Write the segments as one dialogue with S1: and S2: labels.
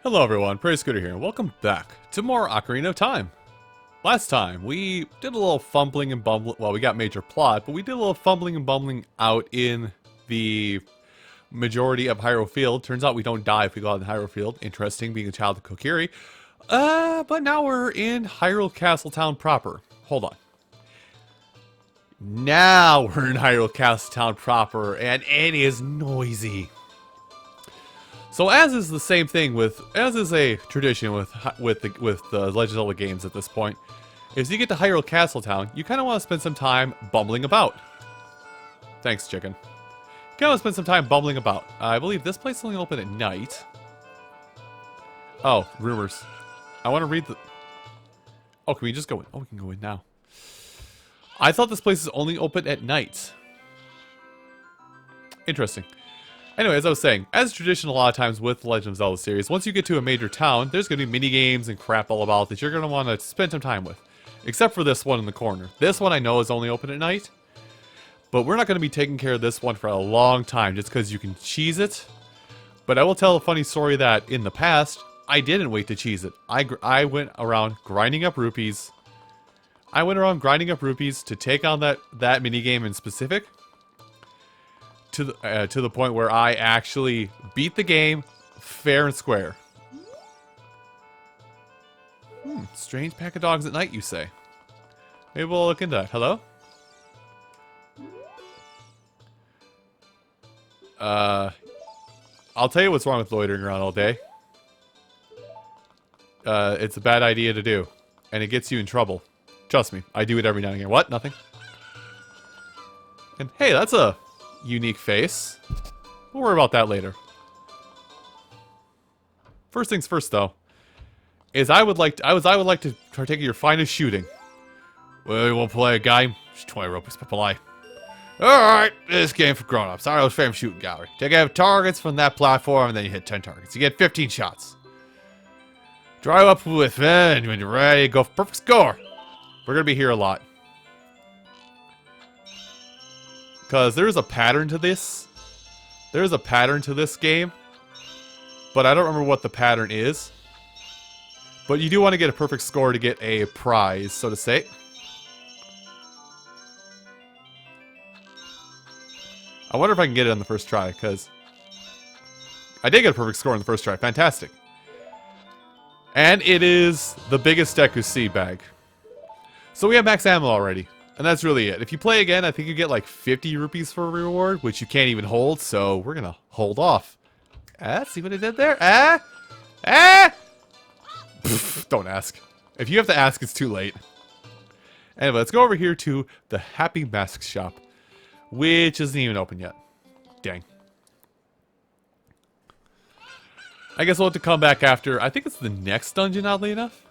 S1: Hello everyone, Prairie Scooter here, and welcome back to more Ocarina of Time. Last time, we did a little fumbling and bumbling, well, we got major plot, but we did a little fumbling and bumbling out in the majority of Hyrule Field. Turns out we don't die if we go out in Hyrule Field. Interesting, being a child of Kokiri. But now we're in Hyrule Castle Town proper. Hold on. Now we're in Hyrule Castle Town proper, and it is noisy. So as is the same thing as is a tradition with the Legend of Zelda games at this point, is you get to Hyrule Castle Town, you kind of want to spend some time bumbling about. Thanks, chicken. You kind of spend some time bumbling about. I believe this place is only open at night. Oh, rumors. I want to read the... Oh, can we just go in? Oh, we can go in now. I thought this place is only open at night. Interesting. Anyway, as I was saying, as tradition a lot of times with the Legend of Zelda series, once you get to a major town, there's going to be mini-games and crap all about that you're going to want to spend some time with. Except for this one in the corner. This one I know is only open at night. But we're not going to be taking care of this one for a long time just because you can cheese it. But I will tell a funny story that in the past, I didn't wait to cheese it. I went around grinding up rupees. I went around grinding up rupees to take on that mini-game in specific. To the point where I actually beat the game fair and square. Strange pack of dogs at night, you say? Maybe we'll look into that. Hello? I'll tell you what's wrong with loitering around all day. It's a bad idea to do. And it gets you in trouble. Trust me, I do it every now and again. What? Nothing. And hey, that's a unique face. We'll worry about that later. First things first, though, is I would like to partake of your finest shooting. Well, you won't play a game? It's 20 rupees per play. Alright, this game for grown-ups. Hyrule Frame Shooting Gallery. Take out targets from that platform, and then you hit 10 targets. You get 15 shots. Drive up within. When you're ready, go for perfect score. We're gonna be here a lot. Because there is a pattern to this. There is a pattern to this game. But I don't remember what the pattern is. But you do want to get a perfect score to get a prize, so to say. I wonder if I can get it on the first try, because I did get a perfect score on the first try. Fantastic. And it is the biggest Deku Seed bag. So we have max ammo already. And that's really it. If you play again, I think you get like 50 rupees for a reward, which you can't even hold, so we're gonna hold off. See what I did there? Pfft, don't ask. If you have to ask, it's too late. Anyway, let's go over here to the Happy Mask Shop, which isn't even open yet. Dang. I guess we'll have to come back after. I think it's the next dungeon, oddly enough.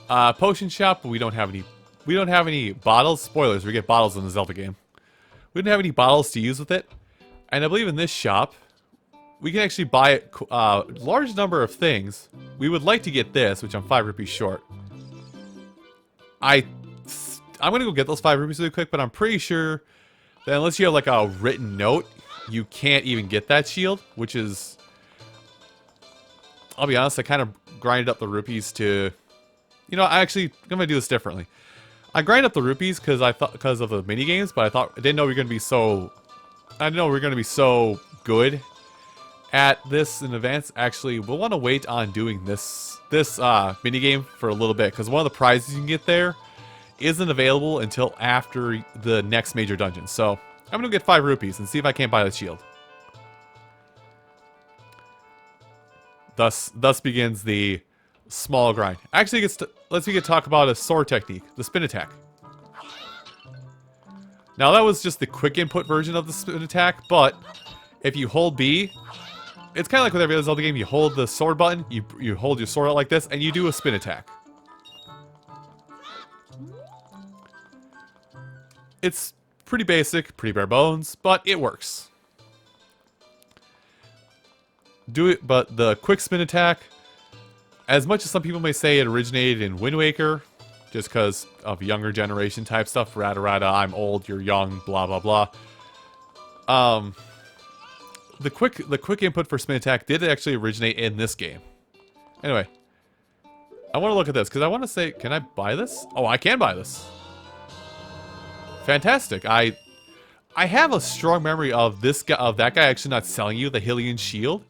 S1: Potion shop, but we don't have any. We don't have any bottles. Spoilers, we get bottles in the Zelda game. We didn't have any bottles to use with it. And I believe in this shop, we can actually buy a large number of things. We would like to get this, which I'm 5 rupees short. I'm going to go get those 5 rupees really quick, but I'm pretty sure that unless you have like a written note, you can't even get that shield, which is... I'll be honest, I kind of grinded up the rupees to... You know, I'm going to do this differently. I grind up the rupees because of the mini games, but I didn't know we were going to be so. I didn't know we were going to be so good at this in advance. Actually, we'll want to wait on doing this mini game for a little bit because one of the prizes you can get there isn't available until after the next major dungeon. So I'm going to get 5 rupees and see if I can't buy the shield. Thus begins the small grind. Actually, let's get to talk about a sword technique, the spin attack. Now that was just the quick input version of the spin attack, but if you hold B, it's kind of like with every other Zelda game. You hold the sword button, you hold your sword out like this, and you do a spin attack. It's pretty basic, pretty bare bones, but it works. Do it, but the quick spin attack. As much as some people may say it originated in Wind Waker, just because of younger generation type stuff, rada rada, I'm old, you're young, blah blah blah. The quick input for spin attack did actually originate in this game. Anyway. I want to look at this, because I want to say, can I buy this? Oh, I can buy this. Fantastic. I have a strong memory of this guy, of that guy actually not selling you the Hylian shield.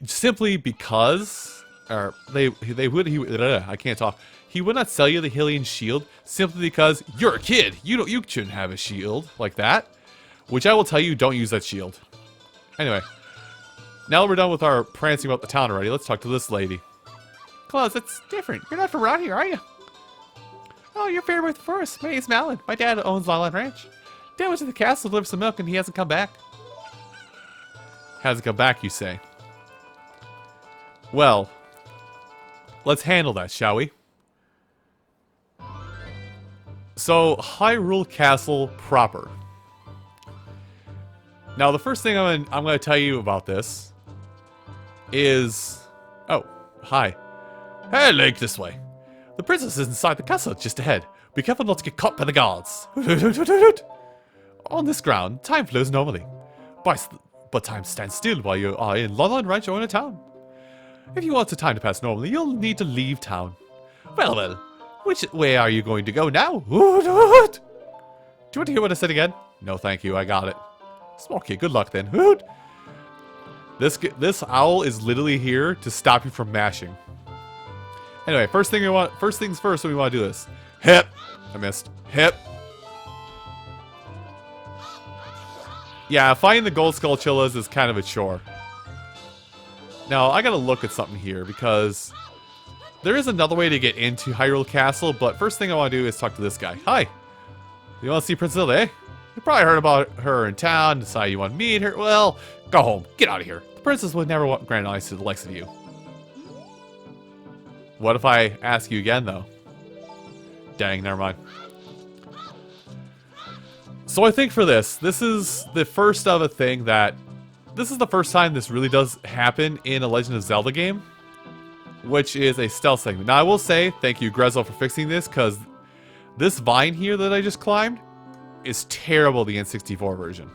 S1: Simply because, or I can't talk. He would not sell you the Hylian shield simply because you're a kid. You shouldn't have a shield like that. Which I will tell you, don't use that shield. Anyway, now that we're done with our prancing about the town already, let's talk to this lady. Claus, that's different. You're not from around here, are you? Oh, you're fair with the forest. My name's Malin. My dad owns Lawland Ranch. Dad went to the castle to deliver some milk and he hasn't come back. Hasn't come back, you say? Well, let's handle that, shall we? So, Hyrule Castle proper. Now, the first thing I'm going to tell you about this is... Oh, hi. Hey, Link, this way. The princess is inside the castle, just ahead. Be careful not to get caught by the guards. On this ground, time flows normally. But time stands still while you are in Lawland Ranch or in a town. If you want the time to pass normally, you'll need to leave town. Well, which way are you going to go now? Do you want to hear what I said again? No, thank you, I got it. Small kid, good luck then. This owl is literally here to stop you from mashing. Anyway, first things first, we want to do this. Hip. I missed. Hip. Yeah, finding the gold Skulltulas is kind of a chore. Now, I gotta look at something here, because there is another way to get into Hyrule Castle, but first thing I want to do is talk to this guy. Hi. You want to see Princess Zelda, eh? You probably heard about her in town, decide you want to meet her. Well, go home. Get out of here. The princess would never want grant eyes to the likes of you. What if I ask you again, though? Dang, never mind. So I think for this is the first of a thing that... This is the first time this really does happen in a Legend of Zelda game, which is a stealth segment. Now, I will say, thank you, Grezzo, for fixing this, because this vine here that I just climbed is terrible, the N64 version.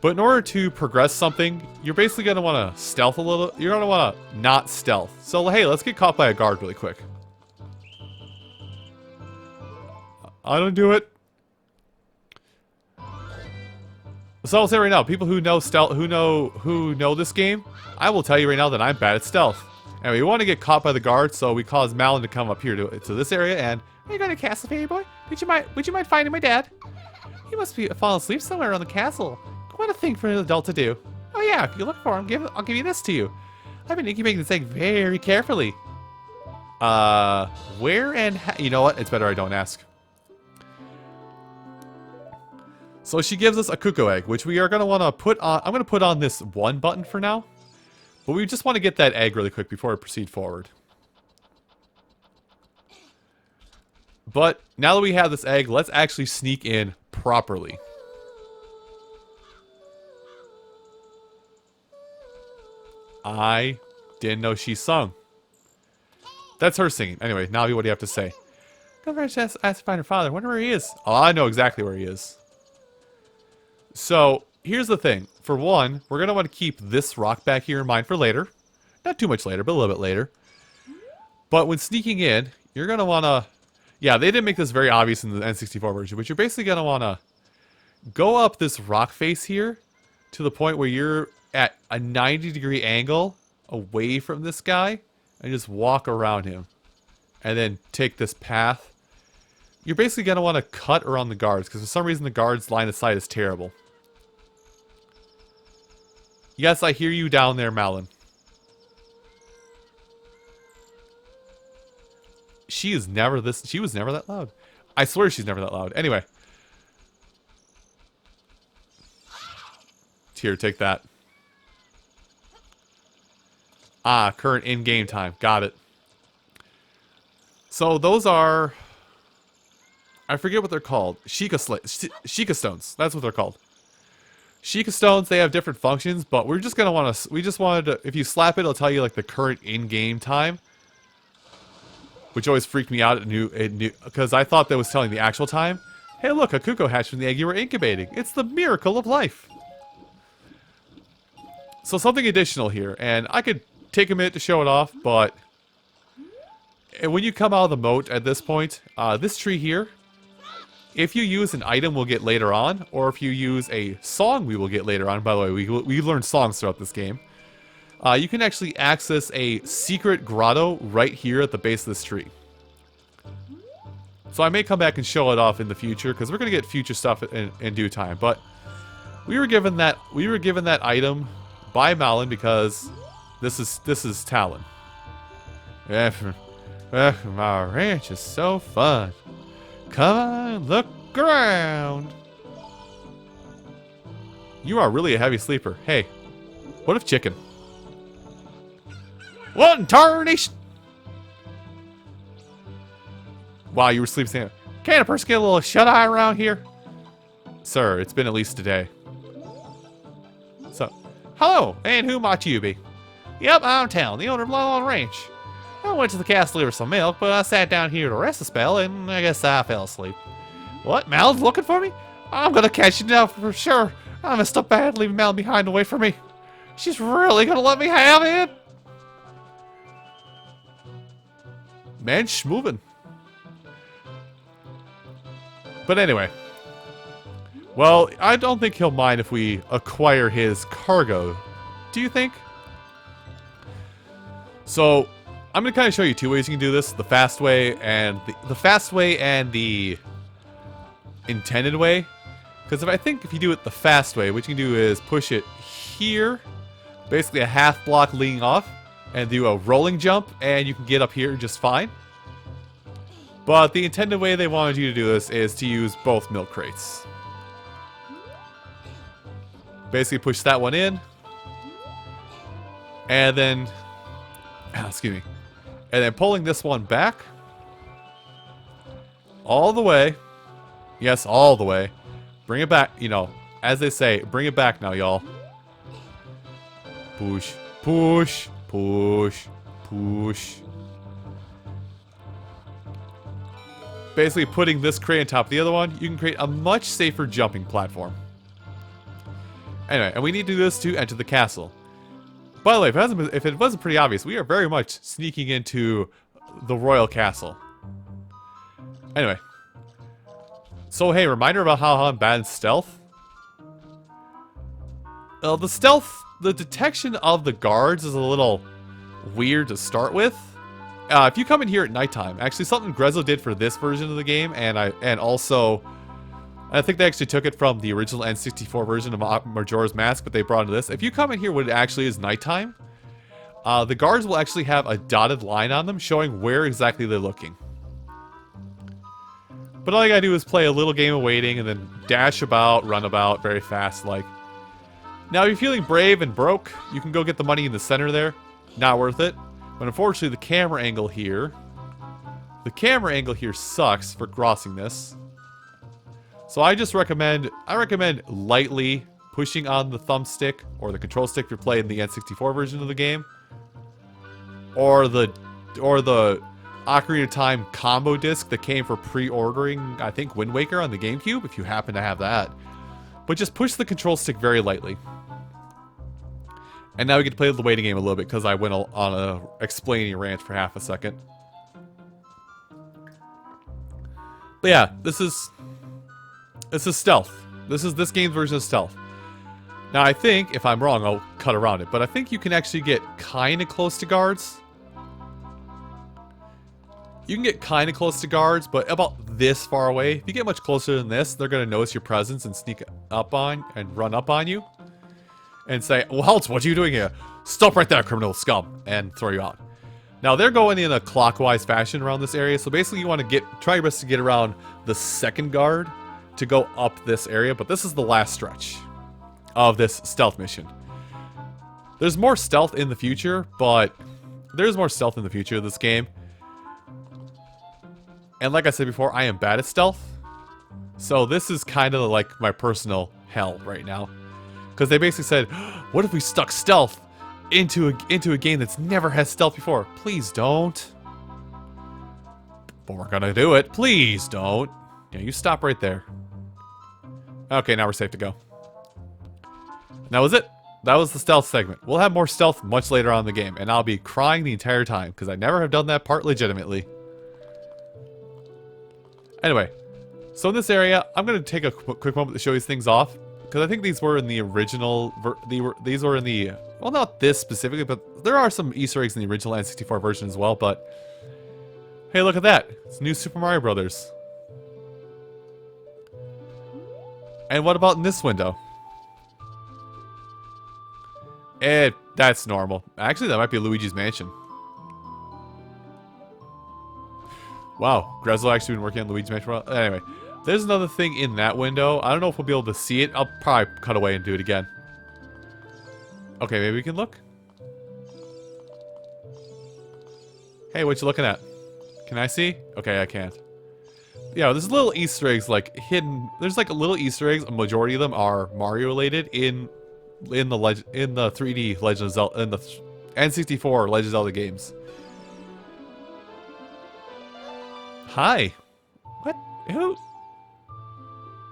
S1: But in order to progress something, you're basically going to want to stealth a little. You're going to want to not stealth. So, hey, let's get caught by a guard really quick. I don't do it. So I'll say right now, people who know stealth, who know this game, I will tell you right now that I'm bad at stealth. And we want to get caught by the guard, so we cause Malin to come up here to this area. And are you going to castle, fairy boy? Would you mind finding my dad? He must be fallen asleep somewhere around the castle. What a thing for an adult to do. Oh yeah, if you look for him, I'll give you this to you. I've been incubating this egg very carefully. Where and how? You know what? It's better I don't ask. So she gives us a Cuckoo Egg, which we are going to want to put on... I'm going to put on this one button for now. But we just want to get that egg really quick before we proceed forward. But now that we have this egg, let's actually sneak in properly. I didn't know she sung. That's her singing. Anyway, Navi, what do you have to say? Go ask to find her father. Wonder where he is. Oh, I know exactly where he is. So, here's the thing. For one, we're going to want to keep this rock back here in mind for later. Not too much later, but a little bit later. But when sneaking in, you're going to want to... Yeah, they didn't make this very obvious in the N64 version, but you're basically going to want to go up this rock face here to the point where you're at a 90-degree angle away from this guy and just walk around him. And then take this path. You're basically going to want to cut around the guards, because for some reason the guards' line of sight is terrible. Yes, I hear you down there, Malin. She was never that loud. I swear she's never that loud. Anyway. Here, take that. Ah, current in-game time. Got it. So those are... I forget what they're called. Sheikah stones. That's what they're called. Sheikah stones, they have different functions, but we're just gonna want to... We just wanted to... If you slap it, it'll tell you like the current in-game time. Which always freaked me out because I thought that was telling the actual time. Hey look, a cuckoo hatched from the egg you were incubating. It's the miracle of life. So something additional here, and I could take a minute to show it off, but when you come out of the moat at this point, this tree here, if you use an item we'll get later on, or if you use a song we will get later on, by the way, we learn songs throughout this game, you can actually access a secret grotto right here at the base of this tree. So I may come back and show it off in the future, because we're going to get future stuff in due time, but we were given that item by Malin because this is Talon. My ranch is so fun. Come on, look around. You are really a heavy sleeper. Hey, what if chicken? What in tarnation? Wow, you were sleeping. Can't a person get a little shut-eye around here? Sir, it's been at least a day. So, hello, and who might you be? Yep, I'm Talon, the owner of Lon Ranch. I went to the castle for some milk, but I sat down here to rest a spell, and I guess I fell asleep. What? Mal's looking for me? I'm gonna catch you now for sure. I messed up bad leaving Mal behind to wait for me. She's really gonna let me have it? Man, schmovin'. But anyway. Well, I don't think he'll mind if we acquire his cargo. Do you think? So, I'm going to kind of show you two ways you can do this. The fast way and the intended way. Because if you do it the fast way, what you can do is push it here. Basically a half block leading off. And do a rolling jump. And you can get up here just fine. But the intended way they wanted you to do this is to use both milk crates. Basically push that one in. And then... excuse me. And then pulling this one back. All the way. Yes, all the way. Bring it back, you know, as they say, bring it back now, y'all. Push, push, push, push. Basically putting this crate on top of the other one, you can create a much safer jumping platform. Anyway, and we need to do this to enter the castle. By the way, if it wasn't pretty obvious, we are very much sneaking into the royal castle. Anyway. So, hey, reminder about how I'm bad in stealth. The detection of the guards is a little weird to start with. If you come in here at nighttime, actually something Grezzo did for this version of the game, and also... I think they actually took it from the original N64 version of Majora's Mask, but they brought it to this. If you come in here when it actually is nighttime, the guards will actually have a dotted line on them showing where exactly they're looking. But all you gotta do is play a little game of waiting and then dash about, run about very fast like. Now if you're feeling brave and broke, you can go get the money in the center there. Not worth it. But unfortunately the camera angle here sucks for crossing this. So I recommend lightly pushing on the thumbstick or the control stick if you're playing the N64 version of the game. Or the Ocarina of Time combo disc that came for pre-ordering, I think, Wind Waker on the GameCube, if you happen to have that. But just push the control stick very lightly. And now we get to play the waiting game a little bit because I went on a explaining rant for half a second. But yeah, this is stealth. This is this game's version of stealth. Now I think, if I'm wrong, I'll cut around it, but I think you can actually get kinda close to guards. You can get kinda close to guards, but about this far away. If you get much closer than this, they're gonna notice your presence and sneak up on and run up on you. And say, well, what are you doing here? Stop right there, criminal scum, and throw you out. Now they're going in a clockwise fashion around this area, so basically you want to try your best to get around the second guard to go up this area, but this is the last stretch of this stealth mission. There's more stealth in the future, but there's more stealth in the future of this game. And like I said before, I am bad at stealth. So this is kind of like my personal hell right now. Because they basically said, what if we stuck stealth into a game that's never had stealth before? Please don't. But we're gonna do it. Please don't. Yeah, you stop right there. Okay, now we're safe to go. And that was it. that was the stealth segment. We'll have more stealth much later on in the game, and I'll be crying the entire time, because I never have done that part legitimately. Anyway, so in this area, I'm going to take a quick moment to show these things off, because I think these were in the original, these were in the, well, not this specifically, but there are some Easter eggs in the original N64 version as well, but hey, look at that. It's new Super Mario Brothers. And what about in this window? That's normal. Actually, that might be Luigi's Mansion. Wow, Grezzo actually been working on Luigi's Mansion. Well, anyway, there's another thing in that window. I don't know if we'll be able to see it. I'll probably cut away and do it again. Okay, maybe we can look. Hey, what you looking at? Can I see? Okay, I can't. Yeah, there's little Easter eggs like hidden. There's like little Easter eggs. A majority of them are Mario related in the 3D Legend of Zelda, in the N64 Legend of Zelda games. Hi. What? Who?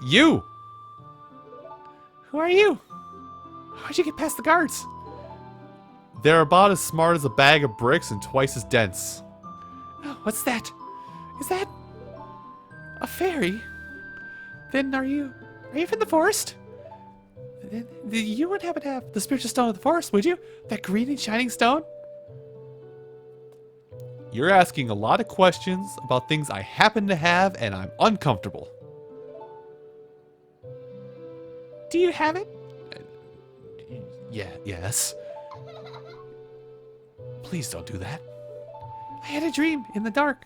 S1: You. Who are you? How'd you get past the guards? They're about as smart as a bag of bricks and twice as dense. Oh, what's that? Is that a fairy? Then are you from the forest? You wouldn't happen to have the spiritual stone of the forest, would you? That green and shining stone? You're asking a lot of questions about things I happen to have, and I'm uncomfortable. Do you have it? Yes. Please don't do that. I had a dream in the dark.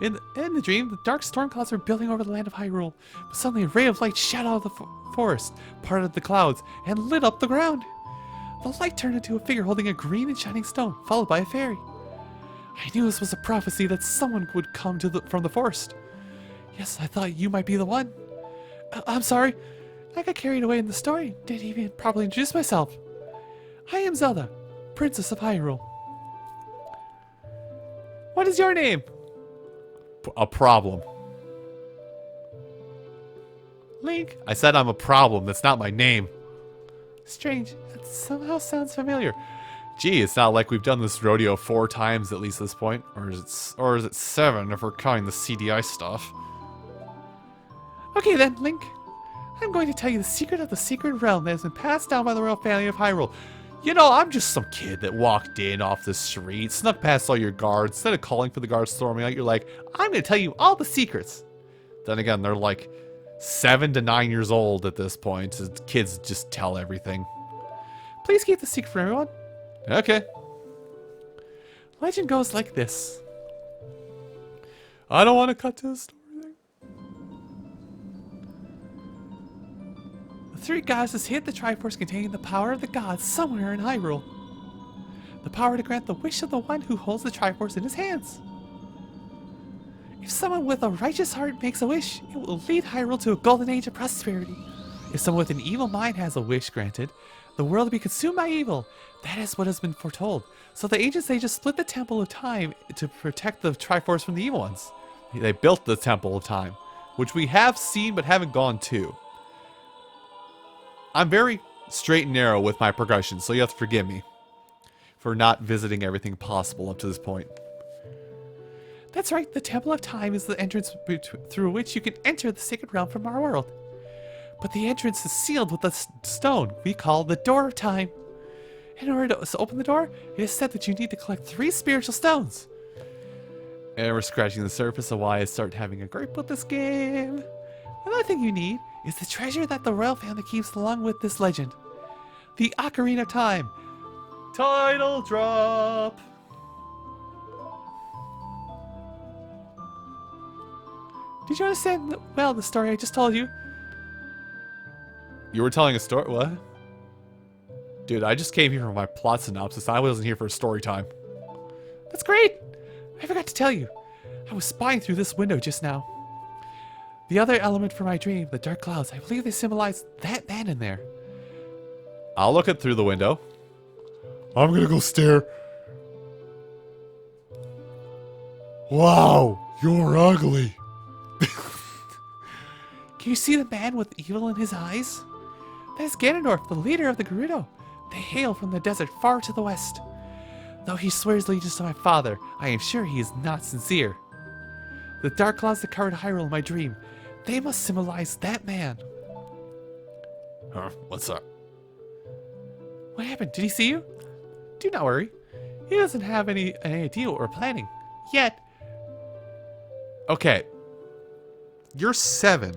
S1: In the dream, the dark storm clouds were building over the land of Hyrule. But suddenly a ray of light shot out of the forest, parted the clouds, and lit up the ground. The light turned into a figure holding a green and shining stone, followed by a fairy. I knew this was a prophecy that someone would come from the forest. Yes, I thought you might be the one. I'm sorry. I got carried away in the story. Didn't even properly introduce myself. I am Zelda, Princess of Hyrule. What is your name? A problem. Link. I said I'm a problem. That's not my name. Strange. That somehow sounds familiar. Gee, it's not like we've done this rodeo 4 times at least at this point. Or is it 7 if we're counting the CDI stuff? Okay then, Link. I'm going to tell you the secret of the secret realm that has been passed down by the royal family of Hyrule. You know, I'm just some kid that walked in off the street, snuck past all your guards. Instead of calling for the guards storming out, you're like, I'm going to tell you all the secrets. Then again, they're like 7 to 9 years old at this point. So kids just tell everything. Please keep the secret from everyone. Okay. Legend goes like this. I don't want to cut to the story. The 3 goddesses hid the Triforce containing the power of the gods somewhere in Hyrule. The power to grant the wish of the one who holds the Triforce in his hands. If someone with a righteous heart makes a wish, it will lead Hyrule to a golden age of prosperity. If someone with an evil mind has a wish granted, the world will be consumed by evil. That is what has been foretold. So the ancient sages split the Temple of Time to protect the Triforce from the evil ones. They built the Temple of Time, which we have seen but haven't gone to. I'm very straight and narrow with my progression, so you have to forgive me for not visiting everything possible up to this point. That's right, the Temple of Time is the entrance through which you can enter the sacred realm from our world. But the entrance is sealed with a stone we call the Door of Time. In order to open the door, it is said that you need to collect 3 spiritual stones. And we're scratching the surface of why I start having a gripe with this game. Another thing you need is the treasure that the royal family keeps along with this legend. The Ocarina of Time. Title drop! Did you understand well the story I just told you? You were telling a story? What? Dude, I just came here for my plot synopsis. I wasn't here for a story time. That's great! I forgot to tell you. I was spying through this window just now. The other element for my dream, the dark clouds, I believe they symbolize that man in there. I'll look it through the window. I'm gonna go stare. Wow, you're ugly. Can you see the man with evil in his eyes? That is Ganondorf, the leader of the Gerudo.
S2: They hail from the desert far to the west. Though he swears allegiance to my father, I am sure he is not sincere. The dark clouds that covered Hyrule in my dream, they must symbolize that man.
S1: Huh? What's up?
S2: What happened? Did he see you? Do not worry. He doesn't have any idea what we're planning. Yet.
S1: Okay. You're 7.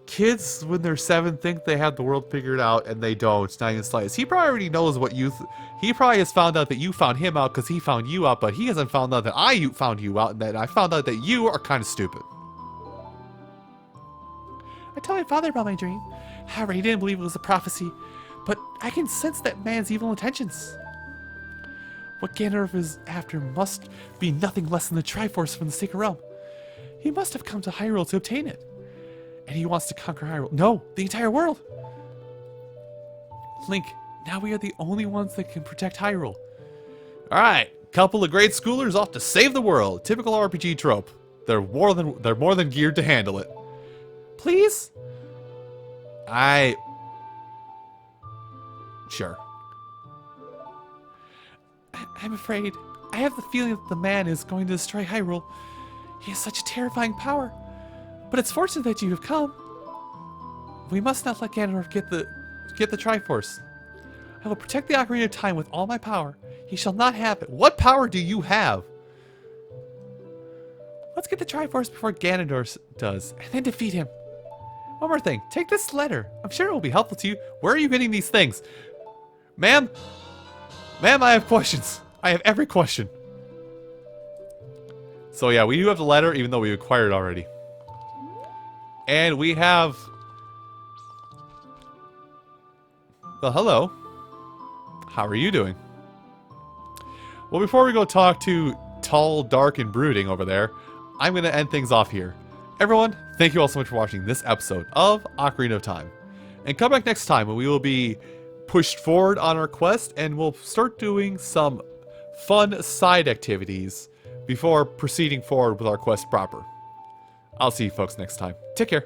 S1: Kids, when they're 7, think they have the world figured out, and they don't. Not even slightest. He probably already knows what you... he probably has found out that you found him out because he found you out, but he hasn't found out that I found you out, and that I found out that you are kind of stupid.
S2: I told my father about my dream. However, he didn't believe it was a prophecy. But I can sense that man's evil intentions. What Ganondorf is after must be nothing less than the Triforce from the Sacred Realm. He must have come to Hyrule to obtain it. And he wants to conquer Hyrule. No, the entire world! Link, now we are the only ones that can protect Hyrule.
S1: Alright, couple of great schoolers off to save the world. Typical RPG trope. They're more than geared to handle it.
S2: Please?
S1: Sure.
S2: I'm afraid. I have the feeling that the man is going to destroy Hyrule. He has such a terrifying power. But it's fortunate that you have come. We must not let Ganondorf get the Triforce. I will protect the Ocarina of Time with all my power. He shall not have it.
S1: What power do you have?
S2: Let's get the Triforce before Ganondorf does, and then defeat him. One more thing. Take this letter. I'm sure it will be helpful to you.
S1: Where are you getting these things? Ma'am? Ma'am, I have questions. I have every question. So yeah, we do have the letter, even though we acquired it already. And we have... well, hello. How are you doing? Well, before we go talk to Tall, Dark, and Brooding over there, I'm going to end things off here. Everyone, thank you all so much for watching this episode of Ocarina of Time. And come back next time when we will be pushed forward on our quest and we'll start doing some fun side activities before proceeding forward with our quest proper. I'll see you folks next time. Take care.